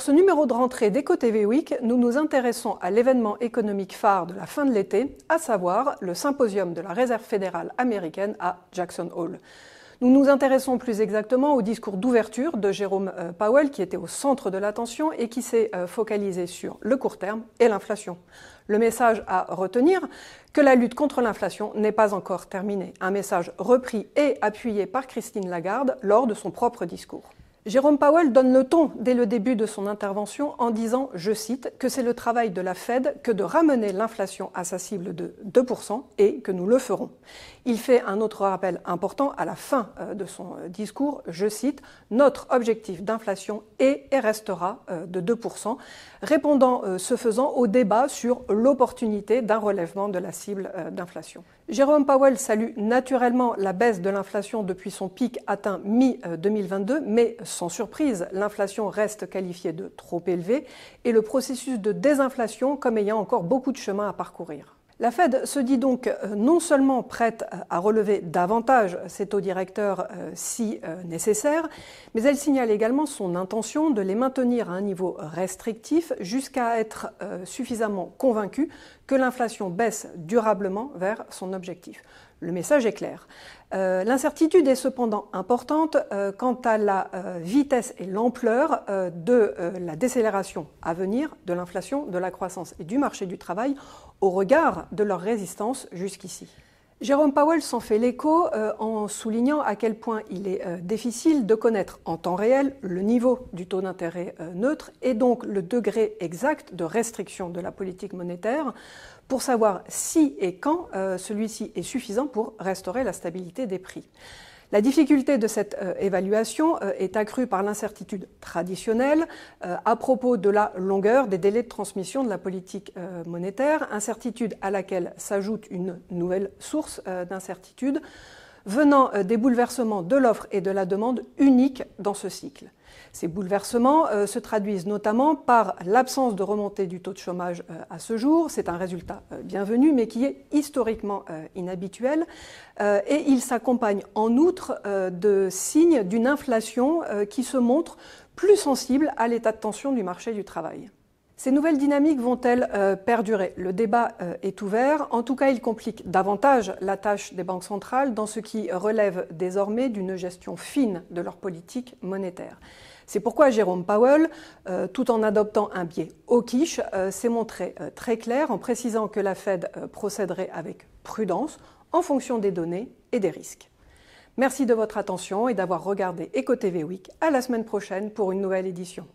Pour ce numéro de rentrée d'EcoTV Week, nous nous intéressons à l'événement économique phare de la fin de l'été, à savoir le symposium de la Réserve fédérale américaine à Jackson Hole. Nous nous intéressons plus exactement au discours d'ouverture de Jérôme Powell qui était au centre de l'attention et qui s'est focalisé sur le court terme et l'inflation. Le message à retenir, que la lutte contre l'inflation n'est pas encore terminée. Un message repris et appuyé par Christine Lagarde lors de son propre discours. Jérôme Powell donne le ton dès le début de son intervention en disant, je cite, que c'est le travail de la Fed que de ramener l'inflation à sa cible de 2% et que nous le ferons. Il fait un autre rappel important à la fin de son discours, je cite, notre objectif d'inflation est et restera de 2%, répondant ce faisant au débat sur l'opportunité d'un relèvement de la cible d'inflation. Jérôme Powell salue naturellement la baisse de l'inflation depuis son pic atteint mi-2022, mais sans surprise, l'inflation reste qualifiée de trop élevée et le processus de désinflation comme ayant encore beaucoup de chemin à parcourir. La Fed se dit donc non seulement prête à relever davantage ses taux directeurs si nécessaire, mais elle signale également son intention de les maintenir à un niveau restrictif jusqu'à être suffisamment convaincue que l'inflation baisse durablement vers son objectif. Le message est clair. L'incertitude est cependant importante quant à la vitesse et l'ampleur de la décélération à venir de l'inflation, de la croissance et du marché du travail au regard de leur résistance jusqu'ici. Jérôme Powell s'en fait l'écho en soulignant à quel point il est difficile de connaître en temps réel le niveau du taux d'intérêt neutre et donc le degré exact de restriction de la politique monétaire pour savoir si et quand celui-ci est suffisant pour restaurer la stabilité des prix. La difficulté de cette évaluation est accrue par l'incertitude traditionnelle à propos de la longueur des délais de transmission de la politique monétaire, incertitude à laquelle s'ajoute une nouvelle source d'incertitude venant des bouleversements de l'offre et de la demande uniques dans ce cycle. Ces bouleversements se traduisent notamment par l'absence de remontée du taux de chômage à ce jour. C'est un résultat bienvenu, mais qui est historiquement inhabituel. Et il s'accompagne en outre de signes d'une inflation qui se montre plus sensible à l'état de tension du marché du travail. Ces nouvelles dynamiques vont-elles perdurer? Le débat est ouvert. En tout cas, il complique davantage la tâche des banques centrales dans ce qui relève désormais d'une gestion fine de leur politique monétaire. C'est pourquoi Jérôme Powell, tout en adoptant un biais hawkish, s'est montré très clair en précisant que la Fed procéderait avec prudence en fonction des données et des risques. Merci de votre attention et d'avoir regardé EcoTV Week. À la semaine prochaine pour une nouvelle édition.